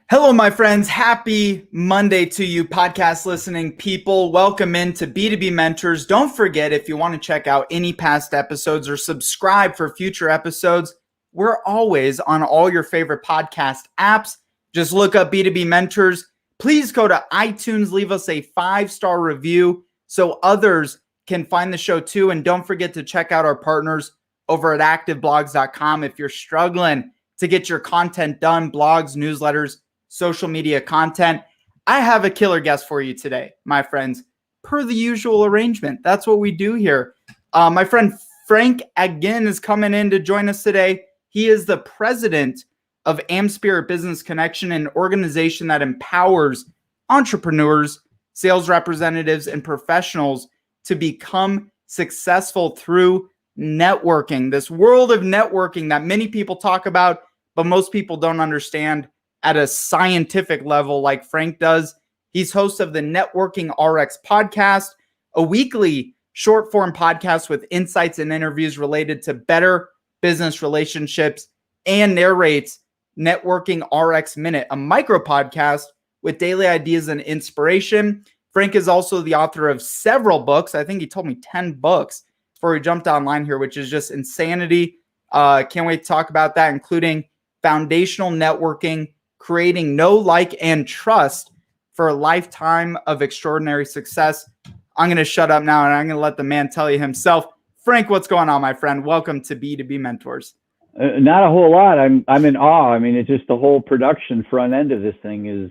Hello, my friends. Happy Monday to you, podcast listening people. Welcome into B2B Mentors. Don't forget, if you want to check out any past episodes or subscribe for future episodes, we're always on all your favorite podcast apps. Just look up B2B Mentors. Please go to iTunes, leave us a 5-star review so others can find the show too. And don't forget to check out our partners over at activeblogs.com if you're struggling to get your content done, blogs, newsletters, social media content. I have a killer guest for you today, my friends, per the usual arrangement. That's what we do here. My friend Frank Agin is coming in to join us today. He is the president of AmSpirit Business Connection, an organization that empowers entrepreneurs, sales representatives, and professionals to become successful through networking. This world of networking that many people talk about, but most people don't understand at a scientific level like Frank does. He's host of the Networking RX podcast, a weekly short form podcast with insights and interviews related to better business relationships, and narrates Networking RX Minute, a micro podcast with daily ideas and inspiration. Frank is also the author of several books. I think he told me 10 books before he jumped online here, which is just insanity. Can't wait to talk about that, including Foundational Networking, Creating Know, Like, and Trust for a Lifetime of Extraordinary Success. I'm going to shut up now and I'm going to let the man tell you himself. Frank, what's going on, my friend? Welcome to B2B Mentors. Not a whole lot. I'm in awe. I mean, it's just the whole production front end of this thing is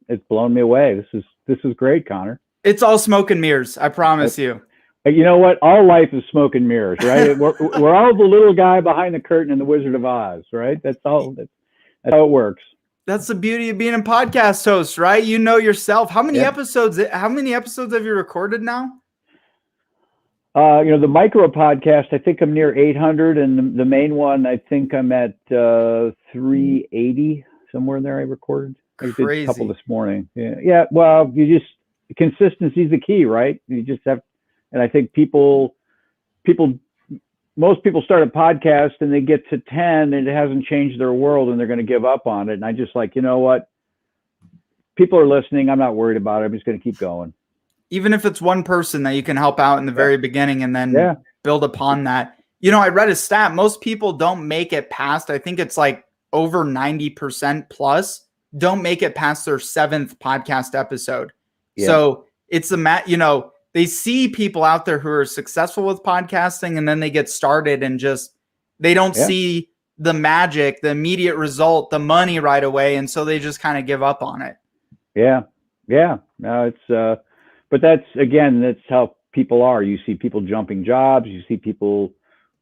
it's blown me away. This is great, Connor. It's all smoke and mirrors, I promise you. You know what? All life is smoke and mirrors, right? we're all the little guy behind the curtain in the Wizard of Oz, right? That's how it works. That's the beauty of being a podcast host, right? You know yourself. How many episodes have you recorded now? The micro podcast, I think I'm near 800, and the main one, I think I'm at 380, somewhere in there. I recorded. I did a couple this morning. Yeah. Well, consistency is the key, right? You just have, and I think most people start a podcast and they get to 10 and it hasn't changed their world and they're going to give up on it. And I just like, you know what? People are listening. I'm not worried about it. I'm just going to keep going. Even if it's one person that you can help out in the very beginning and then build upon that. You know, I read a stat. Most people don't make it past, I think it's like over 90% plus, don't make it past their 7th podcast episode. Yeah. So it's they see people out there who are successful with podcasting and then they get started and just, they don't see the magic, the immediate result, the money right away. And so they just kind of give up on it. Yeah. No, it's, but that's how people are. You see people jumping jobs, you see people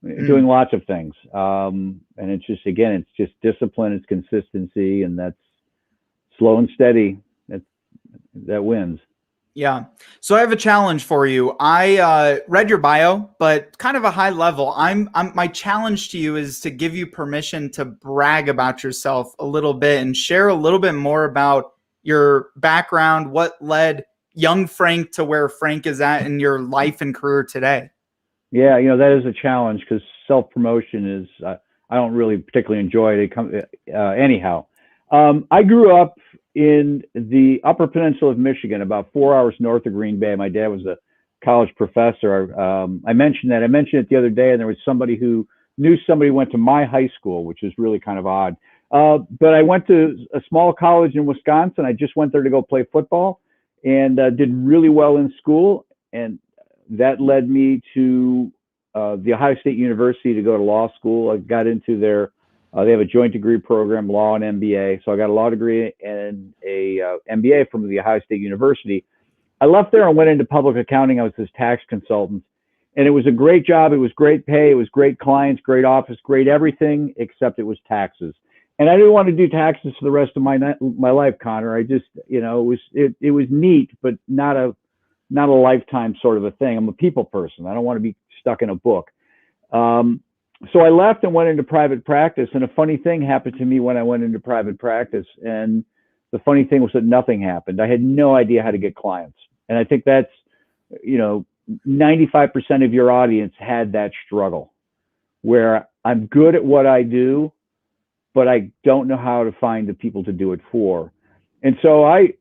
doing lots of things. And it's just discipline, it's consistency, and that's slow and steady. That wins. Yeah. So I have a challenge for you. I read your bio, but kind of a high level. My challenge to you is to give you permission to brag about yourself a little bit and share a little bit more about your background, what led young Frank to where Frank is at in your life and career today. Yeah, that is a challenge because self-promotion is, I don't really particularly enjoy it. Anyhow, I grew up in the Upper Peninsula of Michigan, about 4 hours north of Green Bay. My dad was a college professor. I mentioned it the other day, and there was somebody who knew somebody who went to my high school, which is really kind of odd. But I went to a small college in Wisconsin. I just went there to go play football and did really well in school. And that led me to the Ohio State University to go to law school. I got into they have a joint degree program, law and MBA. So I got a law degree and a MBA from the Ohio State University. I left there and went into public accounting. I was his tax consultant, and it was a great job. It was great pay. It was great clients, great office, great everything, except it was taxes. And I didn't want to do taxes for the rest of my life, Connor. I just, it was neat, but not a lifetime sort of a thing. I'm a people person. I don't want to be stuck in a book. so I left and went into private practice, and a funny thing happened to me when I went into private practice. And the funny thing was that nothing happened. I had no idea how to get clients. And I think that's, 95% of your audience had that struggle where I'm good at what I do, but I don't know how to find the people to do it for. And so I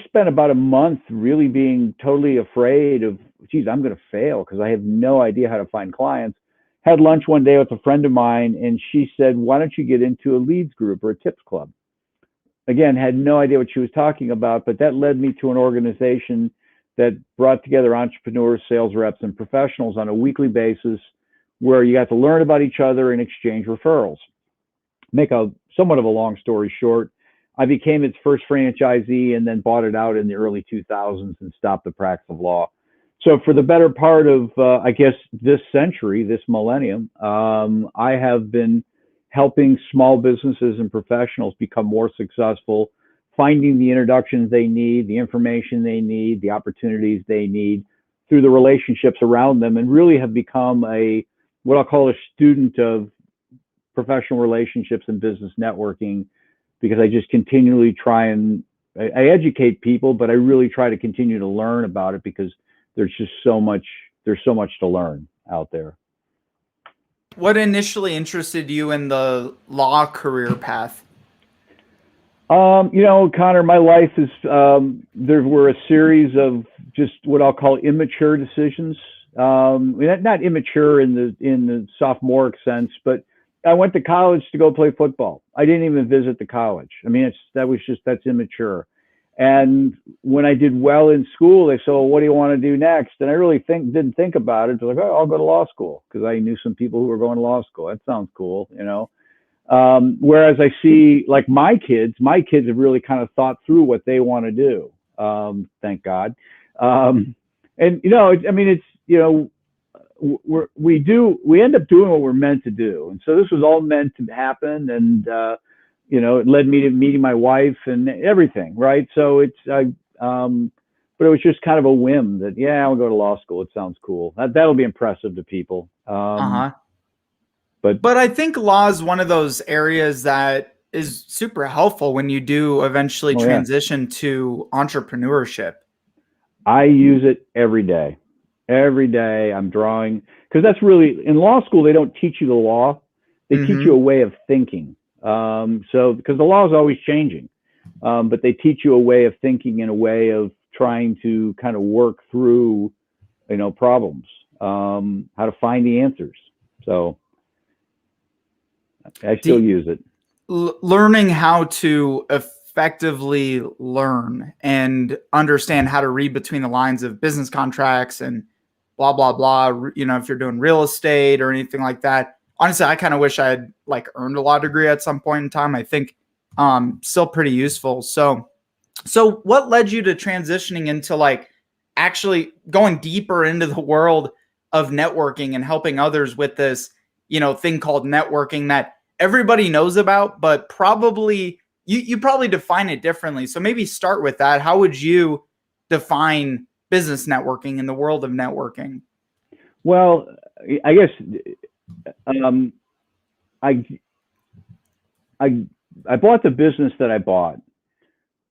spent about a month really being totally afraid of, geez, I'm going to fail because I have no idea how to find clients. Had lunch one day with a friend of mine, and she said, why don't you get into a leads group or a tips club? Again, had no idea what she was talking about, but that led me to an organization that brought together entrepreneurs, sales reps, and professionals on a weekly basis where you got to learn about each other and exchange referrals. Make a somewhat of a long story short, I became its first franchisee and then bought it out in the early 2000s and stopped the practice of law. So for the better part of, I guess, this century, this millennium, I have been helping small businesses and professionals become more successful, finding the introductions they need, the information they need, the opportunities they need through the relationships around them, and really have become what I'll call a student of professional relationships and business networking, because I just continually try and I educate people, but I really try to continue to learn about it because there's so much to learn out there. What initially interested you in the law career path? Connor, my life is, there were a series of just what I'll call immature decisions. Not immature in the sophomoric sense, but I went to college to go play football. I didn't even visit the college. I mean, that's immature. And when I did well in school, they said, well, what do you want to do next? And I really didn't think about it. I was like, oh, I'll go to law school because I knew some people who were going to law school. That sounds cool, Whereas I see like my kids have really kind of thought through what they want to do. Thank God. We end up doing what we're meant to do. And so this was all meant to happen. And, it led me to meeting my wife and everything. Right. So but it was just kind of a whim that, yeah, I'll go to law school. It sounds cool. That'll be impressive to people. But I think law is one of those areas that is super helpful when you do eventually transition to entrepreneurship. I use it every day. Every day I'm drawing, because that's really, in law school, they don't teach you the law. They teach you a way of thinking. Because the law is always changing, but they teach you a way of thinking and a way of trying to kind of work through, problems, how to find the answers. So I still use it. Learning how to effectively learn and understand how to read between the lines of business contracts and blah, blah, blah. If you're doing real estate or anything like that. Honestly, I kind of wish I had earned a law degree at some point in time. I think still pretty useful. So what led you to transitioning into actually going deeper into the world of networking and helping others with this, thing called networking that everybody knows about, but probably you probably define it differently. So maybe start with that. How would you define business networking in the world of networking? Well, I guess I bought the business that I bought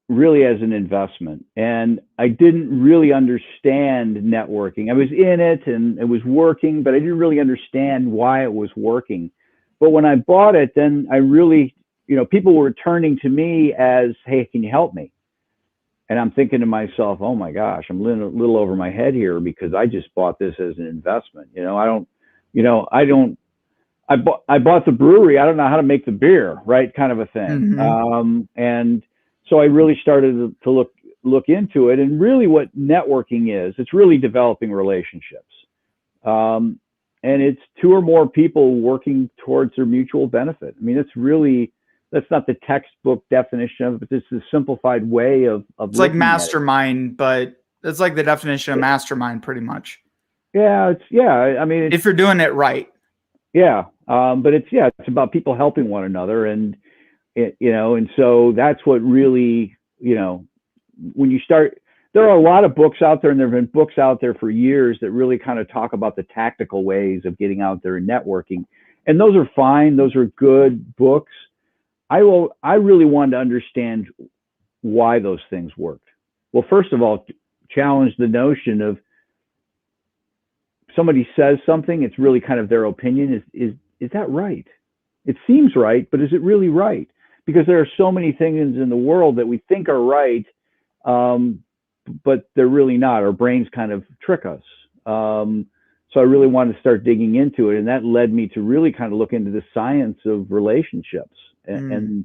really as an investment, and I didn't really understand networking. I was in it and it was working, but I didn't really understand why it was working. But when I bought it, then I really, people were turning to me as, hey, can you help me? And I'm thinking to myself, oh my gosh, I'm a little over my head here because I just bought this as an investment. I bought the brewery. I don't know how to make the beer, right? Kind of a thing. And so I really started to look into it. And really what networking is, it's really developing relationships. And it's two or more people working towards their mutual benefit. I mean, that's not the textbook definition of it, but it's a simplified way of it's like mastermind, but it's like the definition of mastermind pretty much. Yeah. I mean, if you're doing it right. Yeah. But it's about people helping one another. And, and so that's what really, when you start, there are a lot of books out there, and there have been books out there for years that really kind of talk about the tactical ways of getting out there and networking. and those are fine. Those are good books. I really wanted to understand why those things worked. Well, first of all, challenge the notion of somebody says something, it's really kind of their opinion. Is that right? It seems right, but is it really right? Because there are so many things in the world that we think are right, but they're really not. Our brains kind of trick us. So I really wanted to start digging into it, and that led me to really kind of look into the science of relationships. And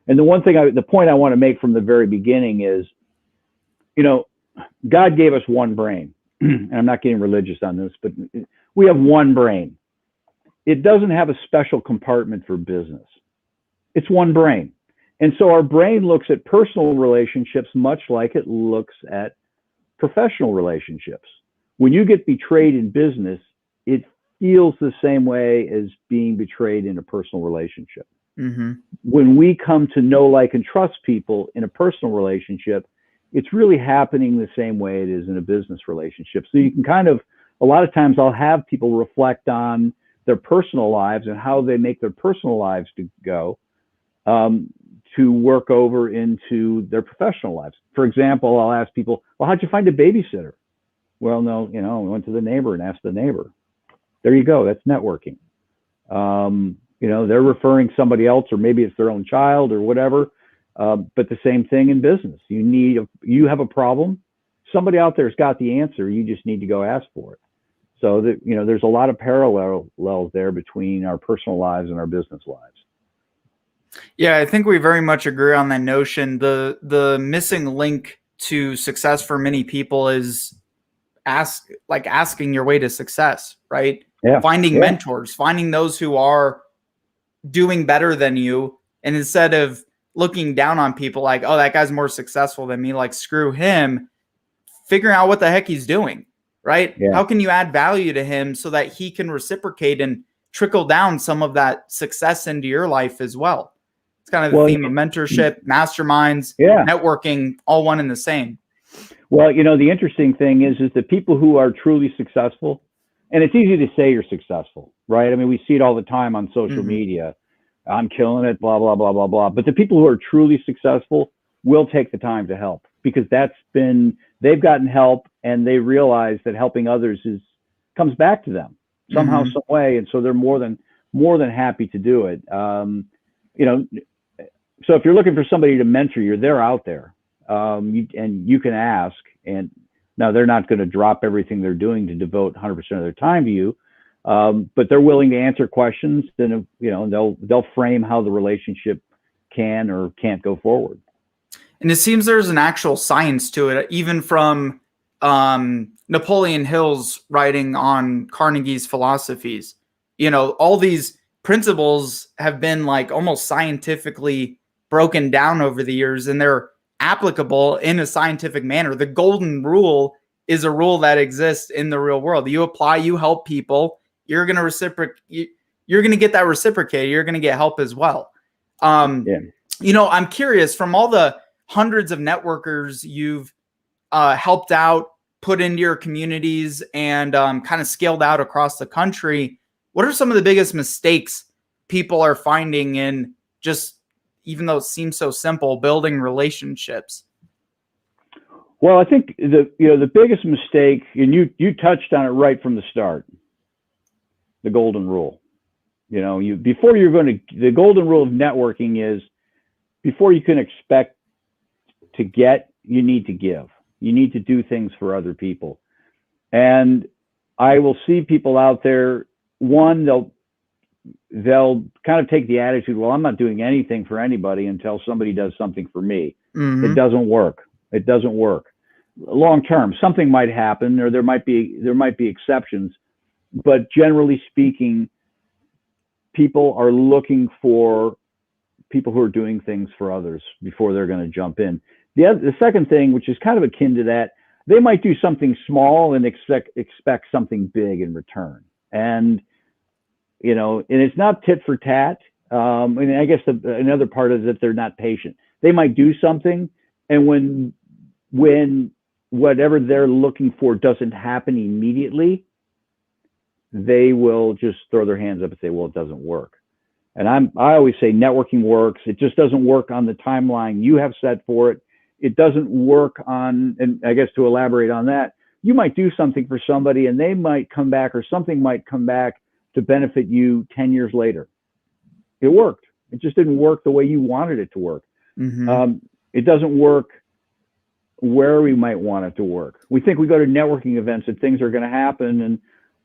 the point I want to make from the very beginning is, God gave us one brain, and I'm not getting religious on this, but we have one brain. It doesn't have a special compartment for business. It's one brain. And so our brain looks at personal relationships much like it looks at professional relationships. When you get betrayed in business, it feels the same way as being betrayed in a personal relationship. Mm-hmm. When we come to know, like, and trust people in a personal relationship, it's really happening the same way it is in a business relationship. So you can a lot of times I'll have people reflect on their personal lives and how they make their personal lives to go to work over into their professional lives. For example, I'll ask people, well, how'd you find a babysitter? Well, no, we went to the neighbor and asked the neighbor. There you go. That's networking. They're referring somebody else, or maybe it's their own child or whatever. But the same thing in business. You have a problem. Somebody out there's got the answer. You just need to go ask for it. So that, there's a lot of parallels there between our personal lives and our business lives. Yeah, I think we very much agree on that notion. The missing link to success for many people is asking your way to success, right? Yeah. Finding mentors, finding those who are doing better than you. And instead of looking down on people like, oh, that guy's more successful than me, like, screw him, figuring out what the heck he's doing, right? Yeah. How can you add value to him so that he can reciprocate and trickle down some of that success into your life as well? It's kind of the theme of mentorship, masterminds, networking, all one and the same. Well, the interesting thing is the people who are truly successful, and it's easy to say you're successful, right? I mean, we see it all the time on social media. I'm killing it, blah, blah, blah, blah, blah. But the people who are truly successful will take the time to help, because they've gotten help, and they realize that helping others comes back to them somehow, some way. And so they're more than happy to do it. So if you're looking for somebody to mentor you, they're out there. And you can ask, and now they're not going to drop everything they're doing to devote 100% of their time to you, but they're willing to answer questions. Then they'll frame how the relationship can or can't go forward. And it seems there's an actual science to it, even from Napoleon Hill's writing on Carnegie's philosophies. All these principles have been like almost scientifically broken down over the years, and they're applicable in a scientific manner. The golden rule is a rule that exists in the real world. You apply, you help people, you're going to reciprocate. You're going to get that reciprocated. You're going to get help as well. I'm curious, from all the hundreds of networkers you've helped out, put into your communities, and kind of scaled out across the country, what are some of the biggest mistakes people are finding in just, even though it seems so simple, building relationships? Well, I think the biggest mistake, and you touched on it right from the start, the golden rule. The golden rule of networking is, before you can expect to get, you need to give. You need to do things for other people. And I will see people out there, they'll kind of take the attitude, well, I'm not doing anything for anybody until somebody does something for me. It doesn't work. Long term, something might happen, or there might be exceptions, but generally speaking, people are looking for people who are doing things for others before they're going to jump in. The second thing, which is kind of akin to that, they might do something small and expect something big in return. And it's not tit for tat. And I guess another part is that they're not patient. They might do something, and when whatever they're looking for doesn't happen immediately, they will just throw their hands up and say, well, it doesn't work. And I always say networking works. It just doesn't work on the timeline you have set for it. It doesn't work on, and I guess to elaborate on that, you might do something for somebody and they might come back, or something might come back to benefit you 10 years later. It worked. It just didn't work the way you wanted it to work. Mm-hmm. It doesn't work where we might want it to work. We think we go to networking events and things are going to happen. And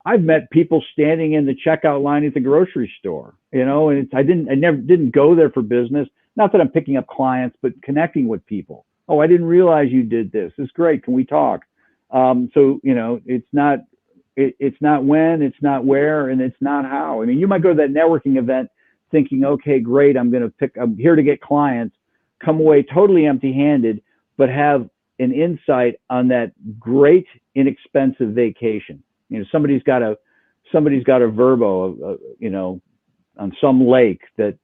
I've met people standing in the checkout line at the grocery store, and I never didn't go there for business. Not that I'm picking up clients, but connecting with people. Oh, I didn't realize you did this. It's great. Can we talk? So, it's not when, it's not where, and it's not how. I mean, you might go to that networking event thinking, okay, great. I'm here to get clients, come away totally empty handed, but have an insight on that great, inexpensive vacation. Somebody's got a Verbo, on some lake that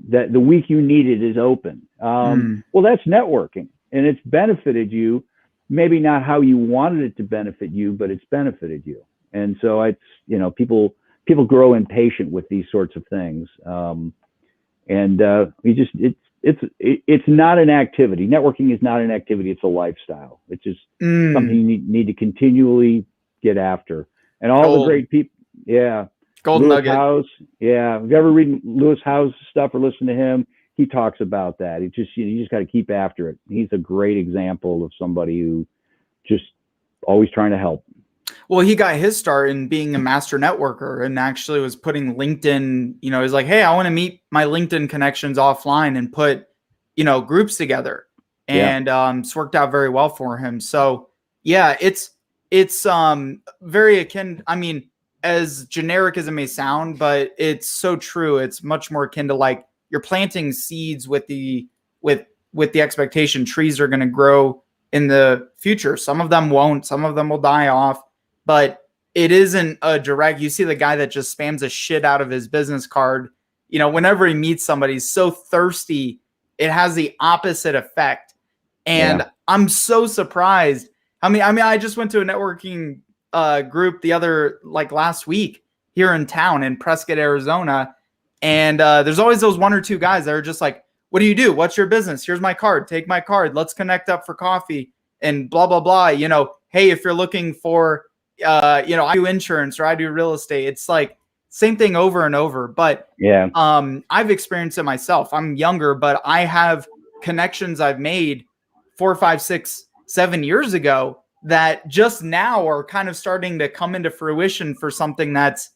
the week you need it is open. Well, that's networking, and it's benefited you. Maybe not how you wanted it to benefit you, but it's benefited you. And so people grow impatient with these sorts of things. It's not an activity. Networking is not an activity. It's a lifestyle. It's just something you need to continually get after. And all the great people. Yeah. Golden Lewis nugget. Howes. Yeah. Have you ever read Lewis Howes stuff or listened to him? He talks about that. You just got to keep after it. He's a great example of somebody who just always trying to help. Well, he got his start in being a master networker and actually was putting LinkedIn, he's like, hey, I want to meet my LinkedIn connections offline and put, groups together. And it's worked out very well for him. So yeah, it's very akin. I mean, as generic as it may sound, but it's so true. It's much more akin to like you're planting seeds with the expectation trees are going to grow in the future. Some of them won't, some of them will die off, but it isn't a direct, you see the guy that just spams the shit out of his business card, whenever he meets somebody, he's so thirsty, it has the opposite effect. And I'm so surprised. I mean, I just went to a networking group last week here in town in Prescott, Arizona. And there's always those one or two guys that are just like, what do you do? What's your business? Here's my card. Take my card. Let's connect up for coffee and blah, blah, blah. Hey, if you're looking for, I do insurance or I do real estate. It's like same thing over and over. But I've experienced it myself. I'm younger, but I have connections I've made 4, 5, 6, 7 years ago that just now are kind of starting to come into fruition for something that's,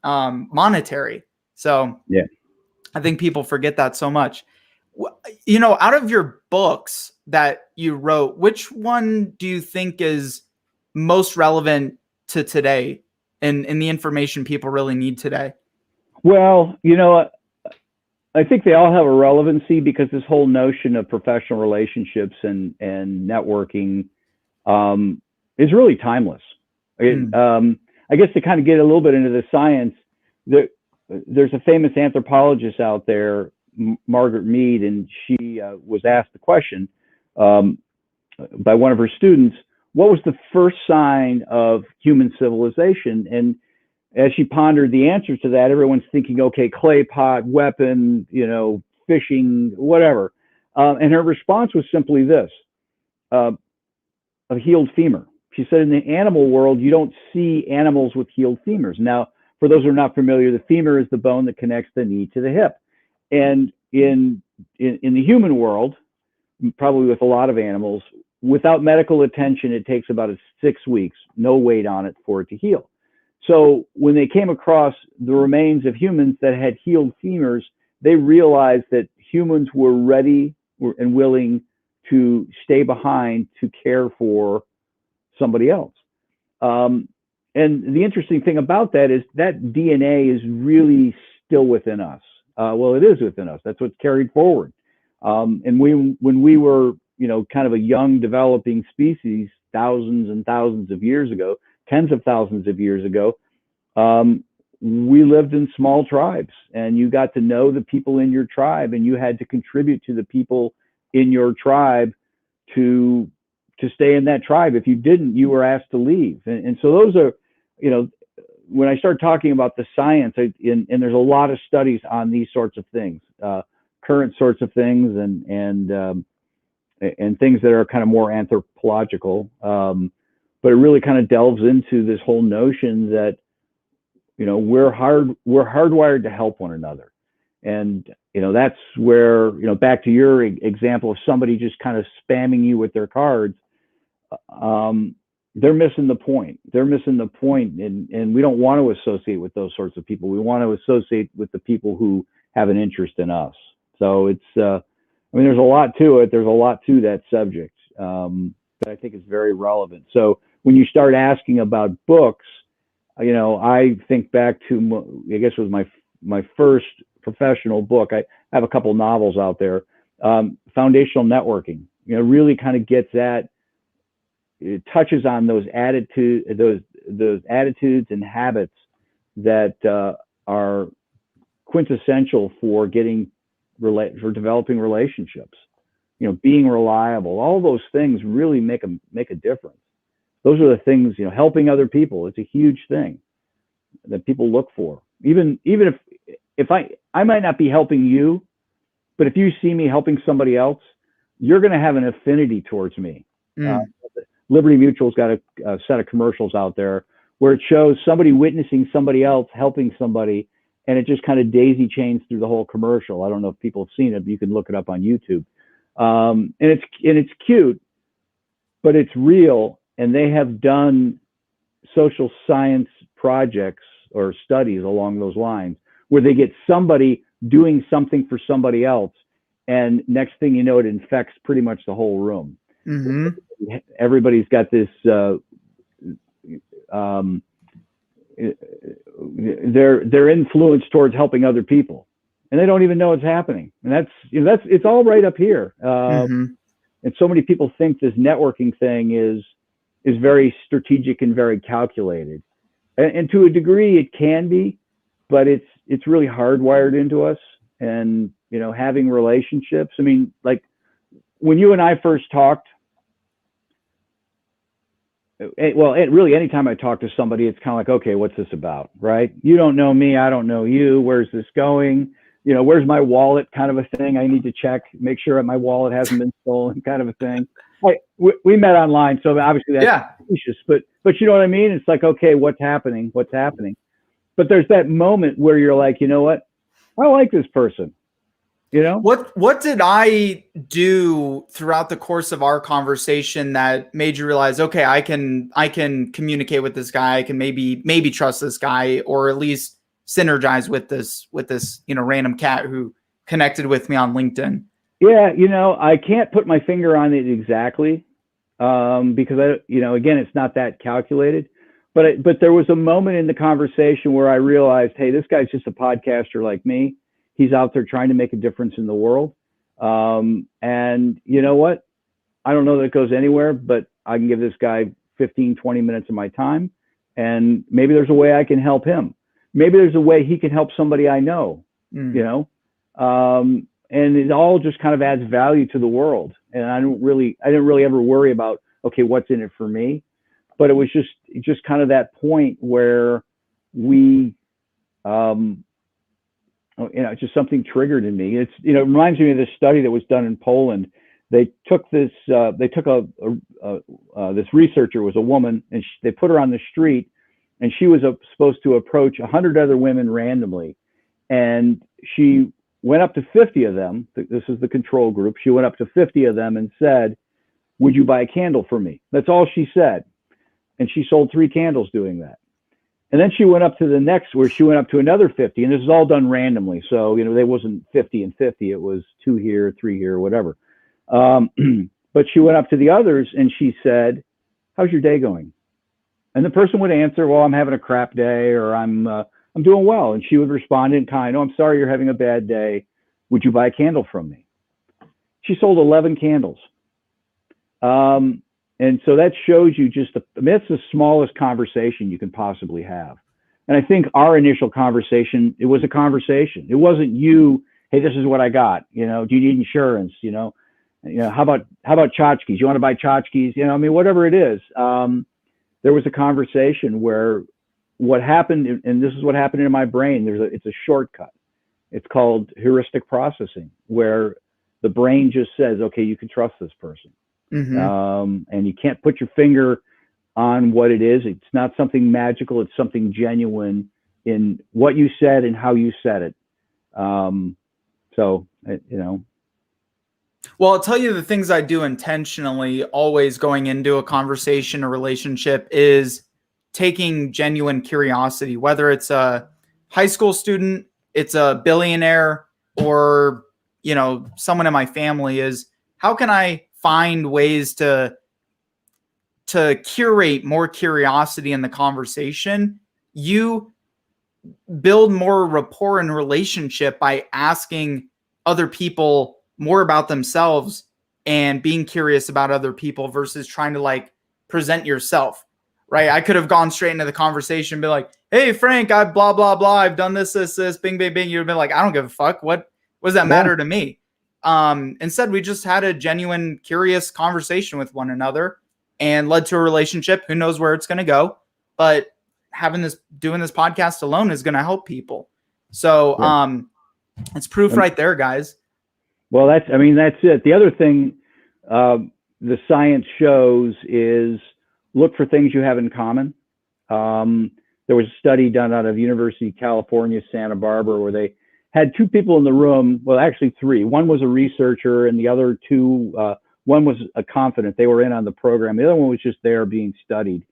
monetary. So I think people forget that so much. Out of your books that you wrote, which one do you think is most relevant to today and the information people really need today? Well, I think they all have a relevancy because this whole notion of professional relationships and networking is really timeless. I guess to kind of get a little bit into the science, there's a famous anthropologist out there, Margaret Mead, and she was asked the question by one of her students, what was the first sign of human civilization? And as she pondered the answer to that, everyone's thinking, okay, clay pot, weapon, fishing, whatever. And her response was simply this, a healed femur. She said in the animal world, you don't see animals with healed femurs. Now, for those who are not familiar, the femur is the bone that connects the knee to the hip. And in the human world, probably with a lot of animals, without medical attention, it takes about 6 weeks, no weight on it, for it to heal. So when they came across the remains of humans that had healed femurs, they realized that humans were ready and willing to stay behind to care for somebody else. And the interesting thing about that is that DNA is really still within us. Well, it is within us. That's what's carried forward. And when we were, kind of a young developing species, thousands and thousands of years ago, tens of thousands of years ago, we lived in small tribes, and you got to know the people in your tribe, and you had to contribute to the people in your tribe to stay in that tribe. If you didn't, you were asked to leave. And so those are, when I start talking about the science, and there's a lot of studies on these sorts of things, current sorts of things, and things that are kind of more anthropological. But it really kind of delves into this whole notion that, we're hardwired to help one another. And, that's where, back to your example of somebody just kind of spamming you with their cards, they're missing the point. And we don't want to associate with those sorts of people. We want to associate with the people who have an interest in us. So it's, there's a lot to it. There's a lot to that subject that I think is very relevant. So when you start asking about books, I think back to, I guess it was my first professional book. I have a couple novels out there. Foundational Networking, really kind of gets at, it touches on those attitudes and habits that are quintessential for developing relationships. Being reliable. All those things really make a difference. Those are the things, helping other people. It's a huge thing that people look for. Even if I might not be helping you, but if you see me helping somebody else, you're going to have an affinity towards me. Liberty Mutual's got a set of commercials out there where it shows somebody witnessing somebody else helping somebody, and it just kind of daisy chains through the whole commercial. I don't know if people have seen it, but you can look it up on YouTube. And it's cute, but it's real. And they have done social science projects or studies along those lines where they get somebody doing something for somebody else, and next thing you know, it infects pretty much the whole room. Mm-hmm. Everybody's got this, their influence towards helping other people, and they don't even know it's happening. And that's it's all right up here. And so many people think this networking thing is very strategic and very calculated, and to a degree it can be, but it's really hardwired into us. And having relationships, like when you and I first talked, really anytime I talk to somebody, it's kind of like, okay, what's this about, right? You don't know me, I don't know you, where's this going? Where's my wallet, kind of a thing. I need to check, make sure that my wallet hasn't been stolen, kind of a thing. We met online, so obviously that's suspicious, but you know what I mean? It's like, okay, what's happening? But there's that moment where you're like, you know what? I like this person. What did I do throughout the course of our conversation that made you realize, okay, I can communicate with this guy, I can maybe trust this guy, or at least synergize with this random cat who connected with me on LinkedIn? Yeah, I can't put my finger on it exactly, because again, it's not that calculated. But there was a moment in the conversation where I realized, hey, this guy's just a podcaster like me. He's out there trying to make a difference in the world. And you know what? I don't know that it goes anywhere, but I can give this guy 15, 20 minutes of my time. And maybe there's a way I can help him. Maybe there's a way he can help somebody I know, and it all just kind of adds value to the world. And I didn't really ever worry about, okay, what's in it for me? But it was just kind of that point where we, just something triggered in me. It reminds me of this study that was done in Poland. They took this researcher was a woman, and they put her on the street, and she was supposed to approach 100 other women randomly. And she went up to 50 of them. This is the control group. She went up to 50 of them and said, "Would you buy a candle for me?" That's all she said. And she sold 3 candles doing that. And then she went up to the next, where she went up to another 50, and this is all done randomly. So, there wasn't 50 and 50, it was 2 here, 3 here, whatever. But she went up to the others and she said, "How's your day going?" And the person would answer, "Well, I'm having a crap day," or I'm doing well. And she would respond in kind, "Oh, I'm sorry you're having a bad day. Would you buy a candle from me?" She sold 11 candles. And so that shows you that's the smallest conversation you can possibly have. And I think our initial conversation, it was a conversation. It wasn't you, "Hey, this is what I got. Do you need insurance? How about tchotchkes? You want to buy tchotchkes? Whatever it is. There was a conversation where what happened, and this is what happened in my brain, it's a shortcut. It's called heuristic processing, where the brain just says, okay, you can trust this person. And you can't put your finger on what it is. It's not something magical. It's something genuine in what you said and how you said it. So, you know. Well, I'll tell you the things I do intentionally always going into a conversation or relationship is taking genuine curiosity, whether it's a high school student, it's a billionaire, or, you know, someone in my family, is how can I find ways to curate more curiosity in the conversation? You build more rapport and relationship by asking other people more about themselves and being curious about other people versus trying to like present yourself, right? I could have gone straight into the conversation and be like, hey, Frank, I blah, blah, blah. I've done this, bing, bing, bing. You'd have been like, I don't give a fuck. What does that matter to me? Instead, we just had a genuine, curious conversation with one another and led to a relationship. Who knows where it's going to go, but doing this podcast alone is going to help people. So, it's proof right there, guys. Well, that's it. The other thing, the science shows is look for things you have in common. There was a study done out of University of California, Santa Barbara, where they had two people in the room. Well, actually three. One was a researcher and the other two, one was a confidant. They were in on the program. The other one was just there being studied.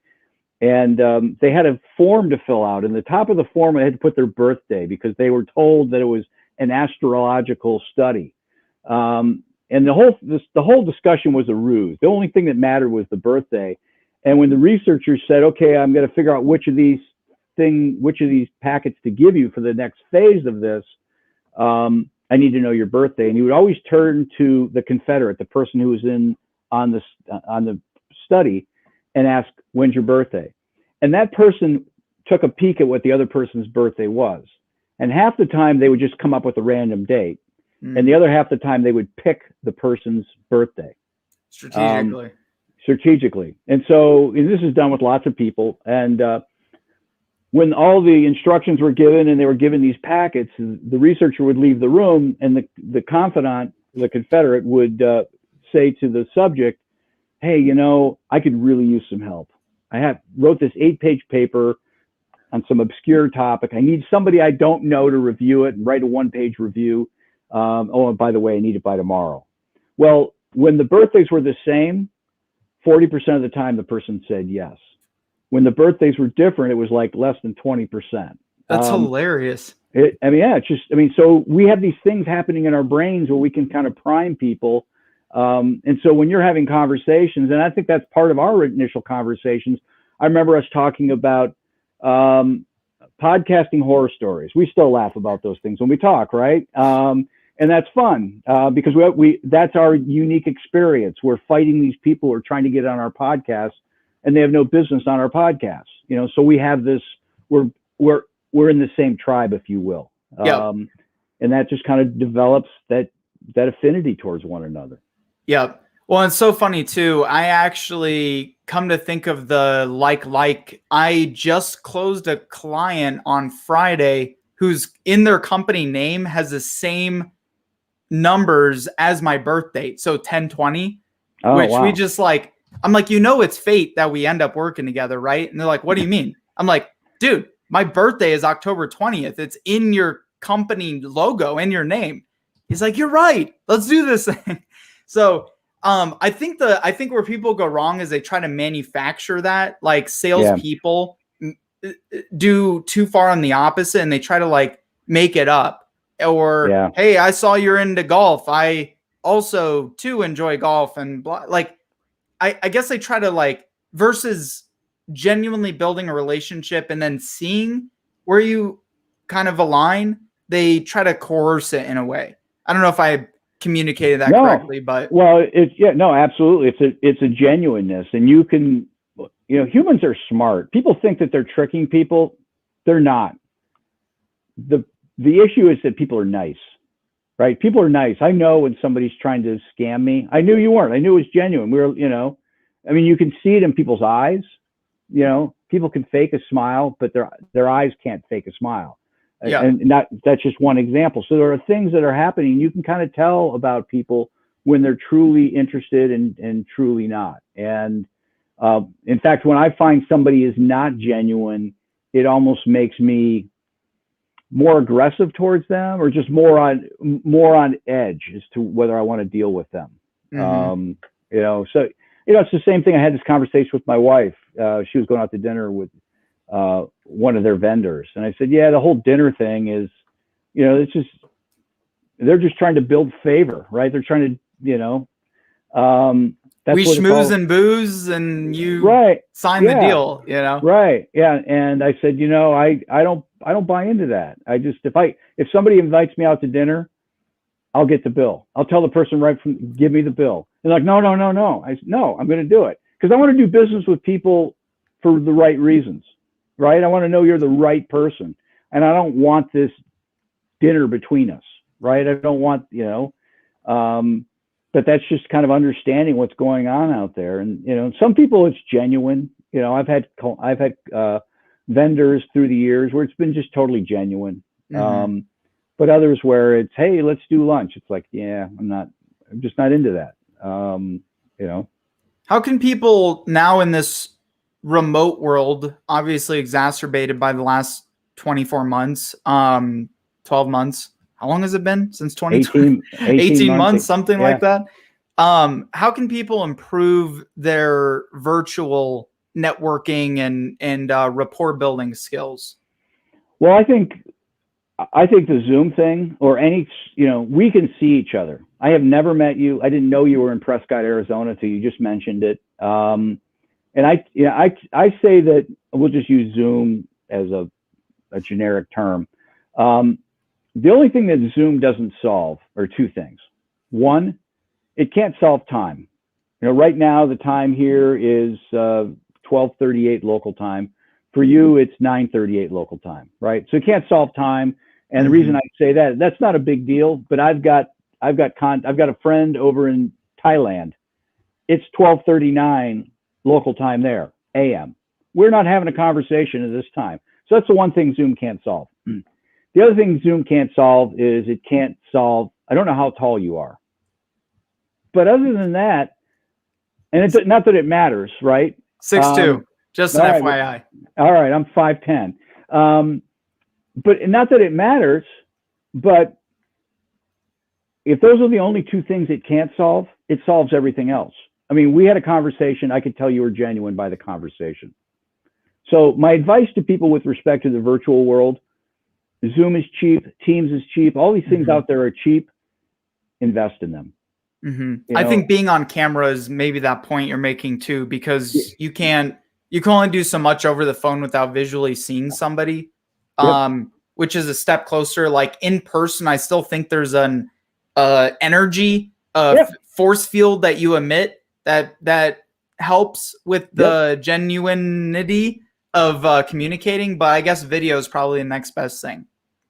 And they had a form to fill out. And the top of the form, they had to put their birthday because they were told that it was an astrological study. And the whole discussion was a ruse. The only thing that mattered was the birthday. And when the researchers said, okay, I'm going to figure out which of these packets to give you for the next phase of this, I need to know your birthday. And he would always turn to the confederate, the person who was on the study, and ask, when's your birthday? And that person took a peek at what the other person's birthday was. And half the time they would just come up with a random date. And the other half the time they would pick the person's birthday. Strategically. And so this is done with lots of people. And when all the instructions were given and they were given these packets, the researcher would leave the room and the confidant, the confederate, would say to the subject, hey, you know, I could really use some help. I wrote this 8-page paper on some obscure topic. I need somebody I don't know to review it and write a 1-page review. Oh, and by the way, I need it by tomorrow. Well, when the birthdays were the same, 40% of the time the person said yes. When the birthdays were different, it was like less than 20%. That's hilarious. So we have these things happening in our brains where we can kind of prime people. And so when you're having conversations, and I think that's part of our initial conversations, I remember us talking about podcasting horror stories. We still laugh about those things when we talk, right? And that's fun because that's our unique experience. We're fighting these people who are trying to get on our podcast, and they have no business on our podcast. You know, so we have this. We're in the same tribe, if you will. And that just kind of develops that affinity towards one another. Yep. Well, it's so funny too. I actually come to think of I just closed a client on Friday who's in their company name has the same numbers as my birth date. So 10/20, which wow. We just like, I'm like, you know, it's fate that we end up working together, right? And they're like, what do you mean? I'm like, dude, my birthday is October 20th. It's in your company logo, in your name. He's like, you're right. Let's do this thing. So I think where people go wrong is they try to manufacture that, like salespeople do too far on the opposite, and they try to like make it up. Or hey, I saw you're into golf. I also too enjoy golf, and blah. Like I guess they try to like versus genuinely building a relationship and then seeing where you kind of align. They try to coerce it in a way. I don't know if I communicated that correctly, but absolutely. It's a genuineness, and humans are smart. People think that they're tricking people. They're not. The issue is that people are nice, right? People are nice. I know when somebody's trying to scam me. I knew you weren't. I knew it was genuine. You can see it in people's eyes. people can fake a smile, but their eyes can't fake a smile. Yeah. And that's just one example. So there are things that are happening. You can kind of tell about people when they're truly interested and truly not. And in fact, when I find somebody is not genuine, it almost makes me more aggressive towards them, or just more on edge as to whether I want to deal with them. Mm-hmm. So it's the same thing. I had this conversation with my wife. She was going out to dinner with one of their vendors, and I said, yeah, the whole dinner thing is, it's just, they're just trying to build favor, right? They're trying to, that's we what schmooze and booze, and you sign the deal, Right. Yeah. And I said, I don't buy into that. I just, if somebody invites me out to dinner, I'll get the bill. I'll tell the person give me the bill. They're like, no. I said, no, I'm going to do it because I want to do business with people for the right reasons, right? I want to know you're the right person, and I don't want this dinner between us, right? I don't want, but that's just kind of understanding what's going on out there. And, some people it's genuine. I've had vendors through the years where it's been just totally genuine. Mm-hmm. But others where it's, hey, let's do lunch. It's like, yeah, I'm just not into that. How can people now in this remote world, obviously exacerbated by the last 24 months, 12 months, how long has it been since 2020? 18 months, something like that. How can people improve their virtual networking and rapport building skills? Well, I think the Zoom thing, or any, we can see each other. I have never met you. I didn't know you were in Prescott, Arizona, till you just mentioned it. And I say that we'll just use Zoom as a generic term. The only thing that Zoom doesn't solve are two things. One, it can't solve time. Right now the time here is 12:38 local time. For you, it's 9:38 local time, right? So it can't solve time. And the reason I say that, that's not a big deal, but I've got a friend over in Thailand. It's 12:39 local time there, AM. We're not having a conversation at this time. So that's the one thing Zoom can't solve. The other thing Zoom can't solve is it can't solve, I don't know how tall you are. But other than that, and it's not that it matters, right? 6'2", just an FYI. All right, I'm 5'10". But not that it matters, but if those are the only two things it can't solve, it solves everything else. I mean, we had a conversation. I could tell you were genuine by the conversation. So my advice to people with respect to the virtual world, Zoom is cheap, Teams is cheap. All these things out there are cheap. Invest in them. I think being on camera is maybe that point you're making too, because you can only do so much over the phone without visually seeing somebody, which is a step closer. Like in person, I still think there's an energy, force field that you emit that helps with the genuinity of communicating. But I guess video is probably the next best thing.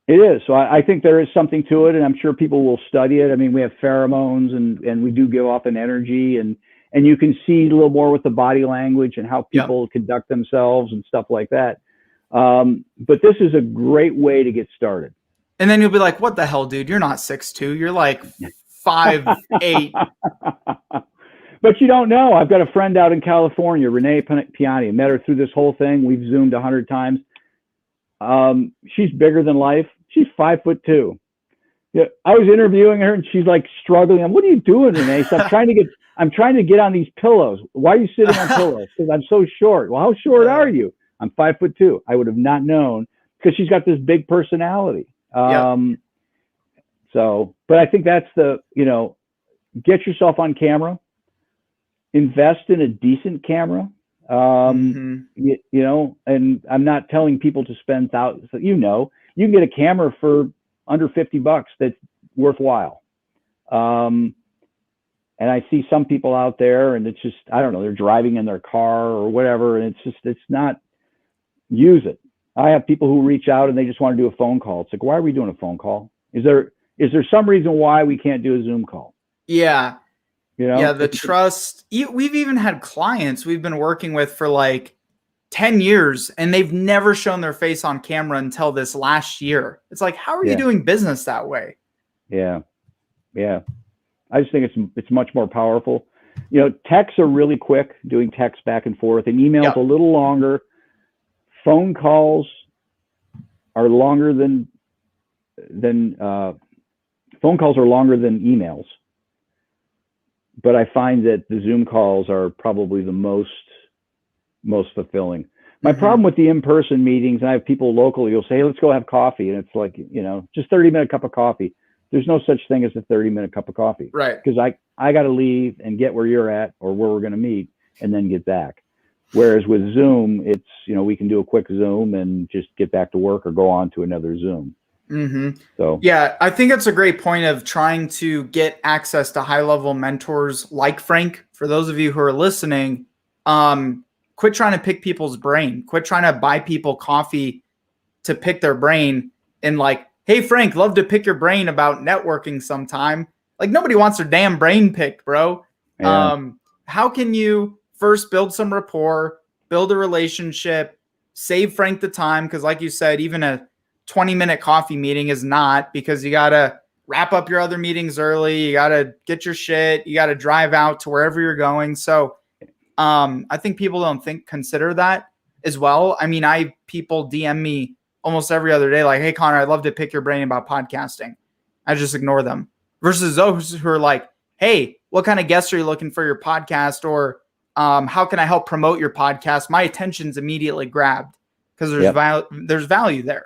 It is. So I think there is something to it, and I'm sure people will study it. I mean, we have pheromones, and we do give off an energy, and you can see a little more with the body language and how people conduct themselves and stuff like that. But this is a great way to get started. And then you'll be like, what the hell, dude? You're not 6'2". You're like 5'8". But you don't know. I've got a friend out in California, Renee Piani. I met her through this whole thing. We've Zoomed 100 times. She's bigger than life. She's 5'2". Yeah, I was interviewing her and she's like struggling. What are you doing, Renee? So I'm trying to get on these pillows. Why are you sitting on pillows? Because I'm so short. Well, how short are you? I'm 5'2". I would have not known because she's got this big personality. So, but I think that's get yourself on camera, invest in a decent camera. And I'm not telling people to spend thousands. You can get a camera for under $50 that's worthwhile. And I see some people out there, and it's just, I don't know, they're driving in their car or whatever, and it's not, use it. I have people who reach out and they just want to do a phone call. It's like, why are we doing a phone call? Is there some reason why we can't do a Zoom call? Yeah. The trust. We've even had clients we've been working with for like 10 years and they've never shown their face on camera until this last year. It's like, how are you doing business that way? Yeah. I just think it's much more powerful. Texts are really quick, doing text back and forth, and emails a little longer. Phone calls are longer than emails. But I find that the Zoom calls are probably the most fulfilling. My problem with the in-person meetings, and I have people locally who'll say, hey, let's go have coffee. And it's like, just 30-minute cup of coffee. There's no such thing as a 30-minute cup of coffee. Right. Because I got to leave and get where you're at or where we're going to meet and then get back. Whereas with Zoom, it's, we can do a quick Zoom and just get back to work or go on to another Zoom. So yeah, I think it's a great point of trying to get access to high-level mentors like Frank. For those of you who are listening, quit trying to pick people's brain. Quit trying to buy people coffee to pick their brain and like, hey, Frank, love to pick your brain about networking sometime. Like nobody wants their damn brain picked, bro. Yeah. How can you first build some rapport, build a relationship, save Frank the time? Because like you said, even a 20-minute coffee meeting is not, because you got to wrap up your other meetings early. You got to get your shit. You got to drive out to wherever you're going. So I think people don't consider that as well. I mean, people DM me almost every other day, like, hey, Connor, I'd love to pick your brain about podcasting. I just ignore them. Versus those who are like, hey, what kind of guests are you looking for your podcast? Or how can I help promote your podcast? My attention's immediately grabbed because there's value there.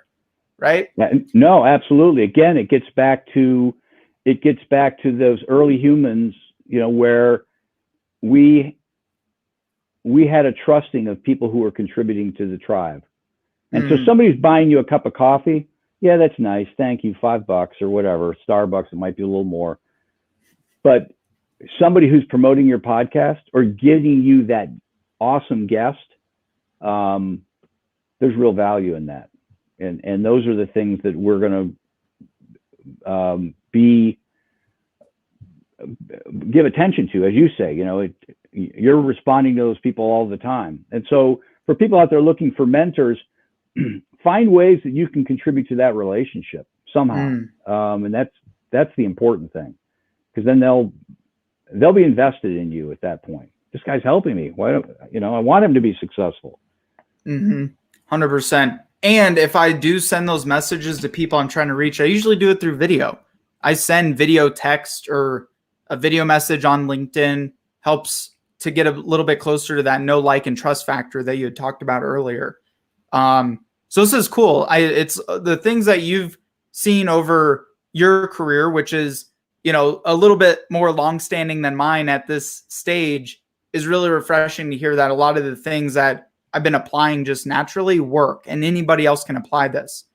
Right? No, absolutely. Again, it gets back to those early humans, where we had a trusting of people who were contributing to the tribe. And so somebody's buying you a cup of coffee. Yeah, that's nice. Thank you. $5 or whatever. Starbucks, it might be a little more. But somebody who's promoting your podcast or giving you that awesome guest, there's real value in that. And those are the things that we're going to give attention to, as you say. You're responding to those people all the time. And so for people out there looking for mentors, find ways that you can contribute to that relationship somehow. And that's the important thing, because then they'll be invested in you at that point. This guy's helping me. Why don't I want him to be successful? 100%. And if I do send those messages to people I'm trying to reach, I usually do it through video. I send video text or a video message on LinkedIn. Helps to get a little bit closer to that know, like, and trust factor that you had talked about earlier. So this is cool. It's the things that you've seen over your career, which is, a little bit more longstanding than mine at this stage, is really refreshing to hear that a lot of the things that I've been applying just naturally work, and anybody else can apply this.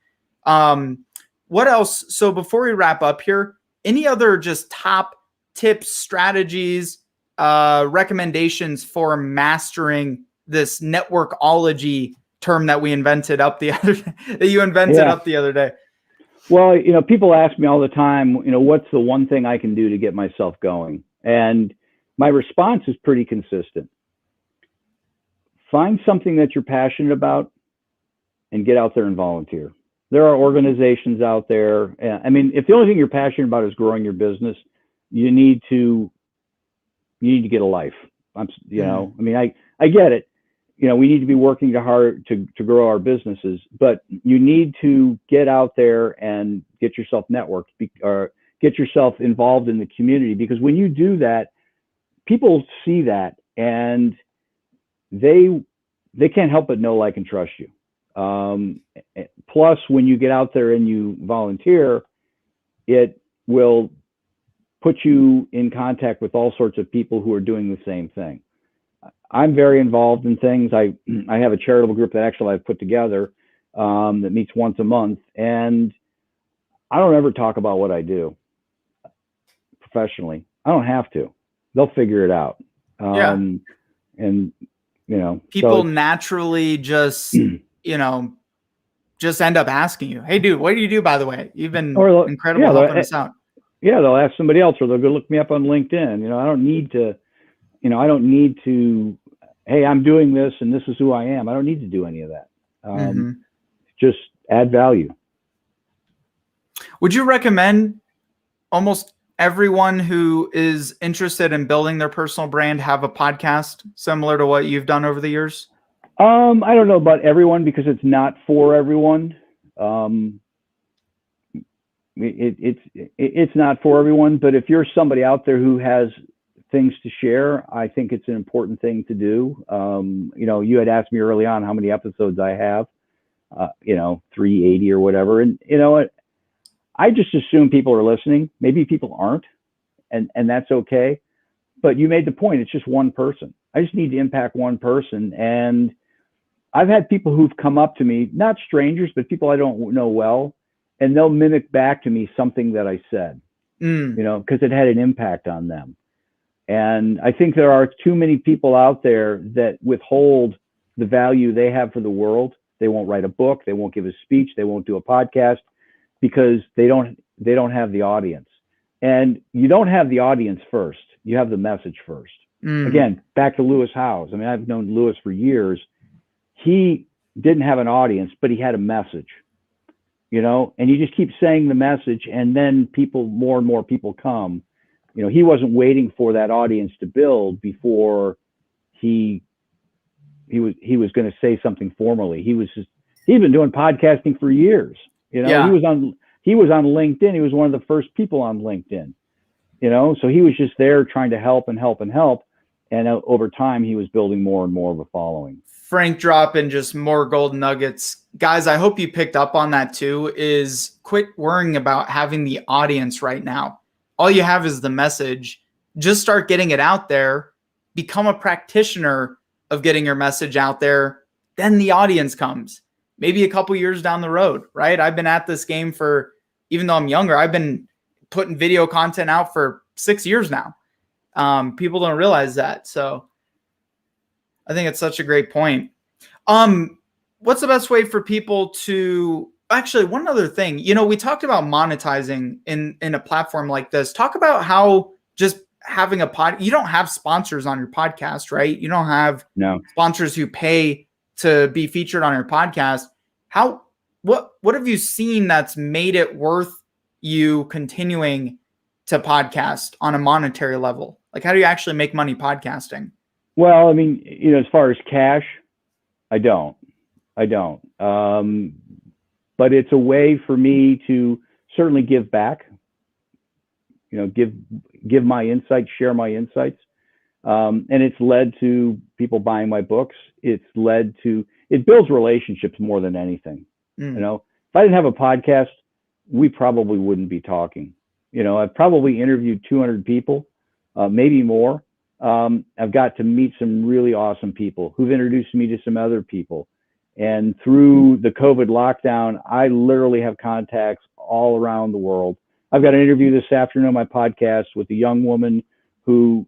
What else? So before we wrap up here, any other just top tips, strategies, recommendations for mastering this networkology term that we invented up the other that you invented up the other day? Well, people ask me all the time, what's the one thing I can do to get myself going? And my response is pretty consistent. Find something that you're passionate about and get out there and volunteer. There are organizations out there. I mean, if the only thing you're passionate about is growing your business, you need to get a life. I mean, I get it. We need to be working hard to grow our businesses, but you need to get out there and get yourself networked or get yourself involved in the community, because when you do that, people see that and they can't help but know, like, and trust you. Plus, when you get out there and you volunteer, it will put you in contact with all sorts of people who are doing the same thing. I'm very involved in things. I have a charitable group that actually I've put together that meets once a month, and I don't ever talk about what I do professionally. I don't have to. They'll figure it out. And people naturally just just end up asking you, hey dude, what do you do, by the way? You've been incredible helping us out. Yeah, they'll ask somebody else, or they'll go look me up on LinkedIn. I don't need to hey, I'm doing this and this is who I am. I don't need to do any of that. Mm-hmm. Just add value. Would you recommend almost everyone who is interested in building their personal brand have a podcast similar to what you've done over the years? I don't know about everyone because it's not for everyone. It's not for everyone, but if you're somebody out there who has things to share, I think it's an important thing to do. You had asked me early on how many episodes I have, 380 or whatever. And you know what? I just assume people are listening. Maybe people aren't, and that's okay. But you made the point. It's just one person. I just need to impact one person. And I've had people who've come up to me, not strangers, but people I don't know well, and they'll mimic back to me something that I said, because it had an impact on them. And I think there are too many people out there that withhold the value they have for the world. They won't write a book. They won't give a speech. They won't do a podcast because they don't have the audience. And you don't have the audience first. You have the message first. Again, back to Lewis Howes. I mean, I've known Lewis for years. He didn't have an audience, but he had a message, and you just keep saying the message, and then more and more people come. He wasn't waiting for that audience to build before he was going to say something formally. He'd been doing podcasting for years. He was on LinkedIn. He was one of the first people on LinkedIn. So he was just there trying to help and help and help. And over time, he was building more and more of a following. Frank dropping just more gold nuggets. Guys, I hope you picked up on that too, is quit worrying about having the audience right now. All you have is the message. Just start getting it out there. Become a practitioner of getting your message out there. Then the audience comes. Maybe a couple years down the road, right? I've been at this game for, even though I'm younger, I've been putting video content out for 6 years now. People don't realize that. So I think it's such a great point. What's the best way for people to actually, one other thing, we talked about monetizing in a platform like this. Talk about how just having you don't have sponsors on your podcast, right? You don't have sponsors who pay to be featured on your podcast. What have you seen that's made it worth you continuing to podcast on a monetary level? Like, how do you actually make money podcasting? Well, I mean, as far as cash, I don't. But it's a way for me to certainly give back, give my insights, share my insights. And it's led to people buying my books. It builds relationships more than anything. If I didn't have a podcast, we probably wouldn't be talking. I've probably interviewed 200 people, maybe more. I've got to meet some really awesome people who've introduced me to some other people. And through the COVID lockdown, I literally have contacts all around the world. I've got an interview this afternoon on my podcast with a young woman who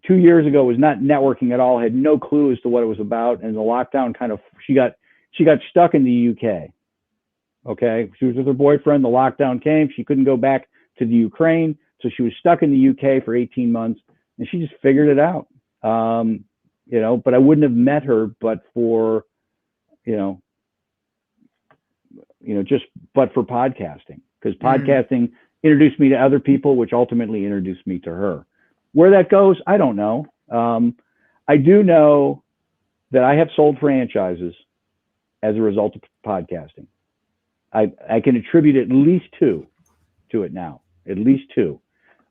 2 years ago was not networking at all, had no clue as to what it was about. And the lockdown she got stuck in the UK. Okay. She was with her boyfriend. The lockdown came. She couldn't go back to the Ukraine. So she was stuck in the UK for 18 months and she just figured it out. But I wouldn't have met her, but for podcasting, because podcasting introduced me to other people, which ultimately introduced me to her. Where that goes, I don't know. I do know that I have sold franchises as a result of podcasting. I can attribute at least two to it now, at least two.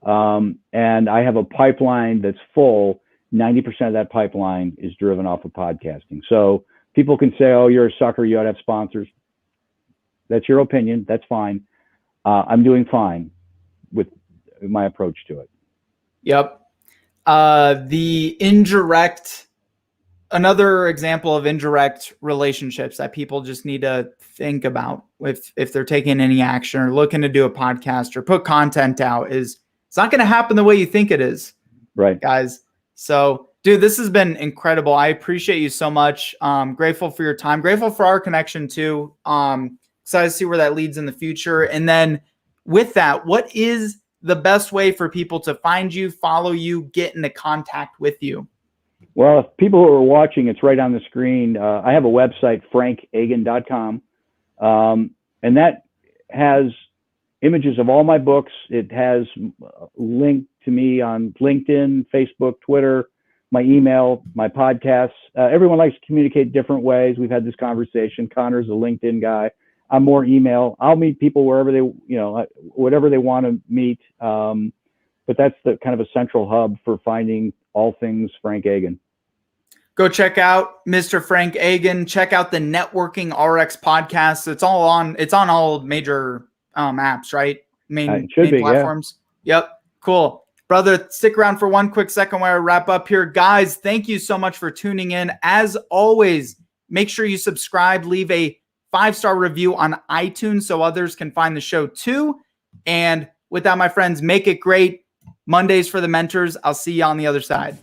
And I have a pipeline that's full. 90% of that pipeline is driven off of podcasting. So people can say, oh, you're a sucker, you ought to have sponsors. That's your opinion. That's fine. I'm doing fine with my approach to it. Yep. Another example of indirect relationships that people just need to think about if they're taking any action or looking to do a podcast or put content out is it's not going to happen the way you think it is. Right. Guys. So, dude, this has been incredible. I appreciate you so much. Grateful for your time. Grateful for our connection too. Excited to see where that leads in the future. And then with that, what is the best way for people to find you, follow you, get into contact with you? Well, if people who are watching, it's right on the screen. I have a website, frankagin.com, and that has images of all my books. It has linked to me on LinkedIn, Facebook, Twitter, my email, my podcasts. Everyone likes to communicate different ways. We've had this conversation. Connor's a LinkedIn guy. I'm more email. I'll meet people wherever they, whatever they want to meet. But that's the kind of a central hub for finding all things Frank Agin. Go check out Mr. Frank Agin. Check out the Networking RX podcast. It's on all major apps, right? Main platforms. Yeah. Yep. Cool. Brother, stick around for one quick second while I wrap up here. Guys, thank you so much for tuning in. As always, make sure you subscribe, leave a 5-star review on iTunes so others can find the show too. And with that, my friends, make it great. Mondays for the mentors. I'll see you on the other side.